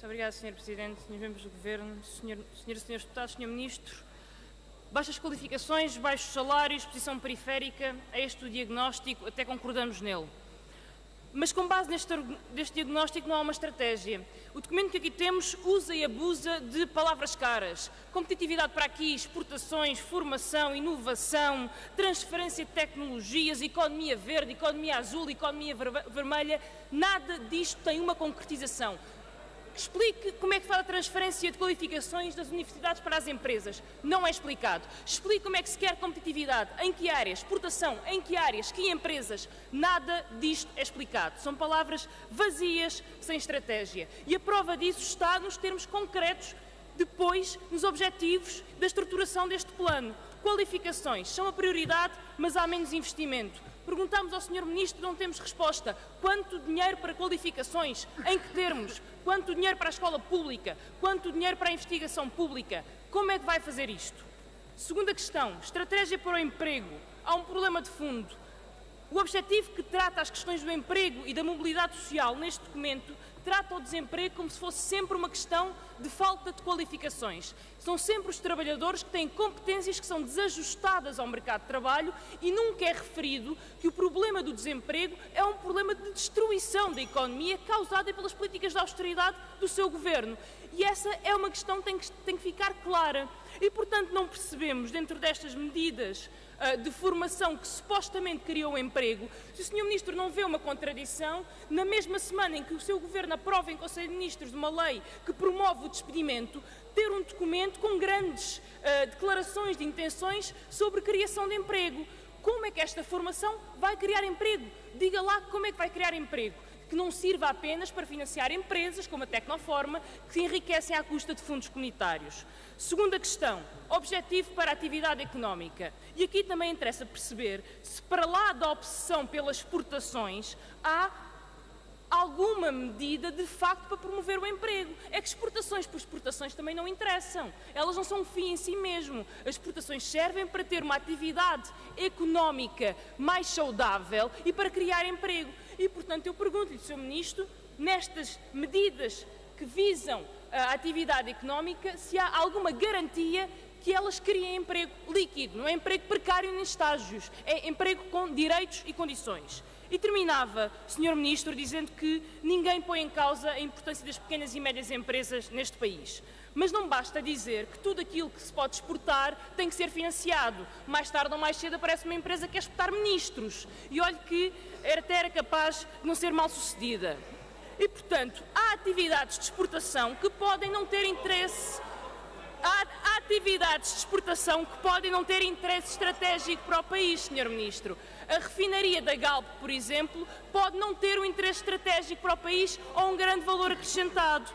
Muito obrigada, Sr. Presidente, Srs. Membros do Governo, Senhoras e Senhores Deputados, Sr. Ministro. Baixas qualificações, baixos salários, posição periférica, é este o diagnóstico, até concordamos nele. Mas com base neste diagnóstico não há uma estratégia. O documento que aqui temos usa e abusa de palavras caras. Competitividade para aqui, exportações, formação, inovação, transferência de tecnologias, economia verde, economia azul, economia vermelha. Nada disto tem uma concretização. Explique como é que faz a transferência de qualificações das universidades para as empresas. Não é explicado. Explique como é que se quer competitividade. Em que áreas? Exportação. Em que áreas? Que empresas? Nada disto é explicado. São palavras vazias, sem estratégia. E a prova disso está nos termos concretos, depois nos objetivos da estruturação deste plano. Qualificações são a prioridade, mas há menos investimento. Perguntamos ao Sr. Ministro, não temos resposta. Quanto dinheiro para qualificações? Em que termos? Quanto dinheiro para a escola pública? Quanto dinheiro para a investigação pública? Como é que vai fazer isto? Segunda questão, estratégia para o emprego. Há um problema de fundo. O objetivo que trata as questões do emprego e da mobilidade social neste documento trata o desemprego como se fosse sempre uma questão de falta de qualificações. São sempre os trabalhadores que têm competências que são desajustadas ao mercado de trabalho e nunca é referido que o problema do desemprego é um problema de destruição da economia causada pelas políticas de austeridade do seu governo. E essa é uma questão que tem que ficar clara. E, portanto, não percebemos, dentro destas medidas de formação que supostamente criou emprego, se o Sr. Ministro não vê uma contradição, na mesma semana em que o seu Governo aprova em Conselho de Ministros de uma lei que promove o despedimento, ter um documento com grandes declarações de intenções sobre criação de emprego. Como é que esta formação vai criar emprego? Diga lá como é que vai criar emprego. Que não sirva apenas para financiar empresas como a Tecnoforma, que se enriquecem à custa de fundos comunitários. Segunda questão, objetivo para a atividade económica. E aqui também interessa perceber se, para lá da obsessão pelas exportações, há alguma medida de facto para promover o emprego. É que exportações por exportações também não interessam. Elas não são um fim em si mesmo. As exportações servem para ter uma atividade económica mais saudável e para criar emprego. E, portanto, eu pergunto-lhe, Sr. Ministro, nestas medidas que visam a atividade económica, se há alguma garantia que elas criem emprego líquido, não é emprego precário nem estágios, é emprego com direitos e condições. E terminava, Sr. Ministro, dizendo que ninguém põe em causa a importância das pequenas e médias empresas neste país. Mas não basta dizer que tudo aquilo que se pode exportar tem que ser financiado. Mais tarde ou mais cedo aparece uma empresa que quer exportar ministros. E olhe que até era capaz de não ser mal sucedida. E, portanto, há atividades de exportação que podem não ter interesse. Há atividades de exportação que podem não ter interesse estratégico para o país, Sr. Ministro. A refinaria da Galp, por exemplo, pode não ter um interesse estratégico para o país ou um grande valor acrescentado.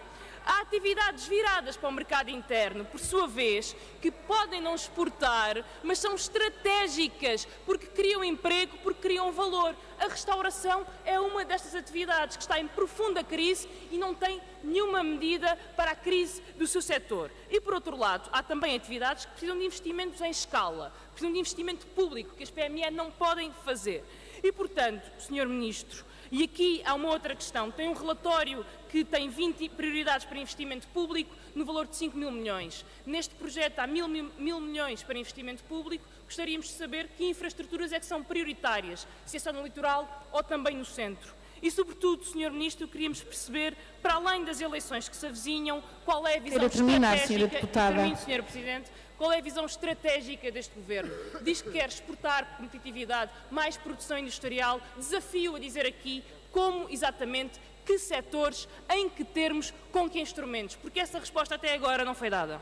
Há atividades viradas para o mercado interno, por sua vez, que podem não exportar, mas são estratégicas, porque criam emprego, porque criam valor. A restauração é uma destas atividades que está em profunda crise e não tem nenhuma medida para a crise do seu setor. E, por outro lado, há também atividades que precisam de investimentos em escala, precisam de investimento público, que as PME não podem fazer. E, portanto, Sr. Ministro, e aqui há uma outra questão. Tem um relatório que tem 20 prioridades para investimento público no valor de 5 mil milhões. Neste projeto há mil milhões para investimento público. Gostaríamos de saber que infraestruturas é que são prioritárias, se é só no litoral ou também no centro. E, sobretudo, Sr. Ministro, queríamos perceber, para além das eleições que se avizinham, qual é a visão estratégica... Termino, Sra. Presidente. Qual é a visão estratégica deste Governo? Diz que quer exportar competitividade, mais produção industrial. Desafio a dizer aqui como exatamente, que setores, em que termos, com que instrumentos, porque essa resposta até agora não foi dada.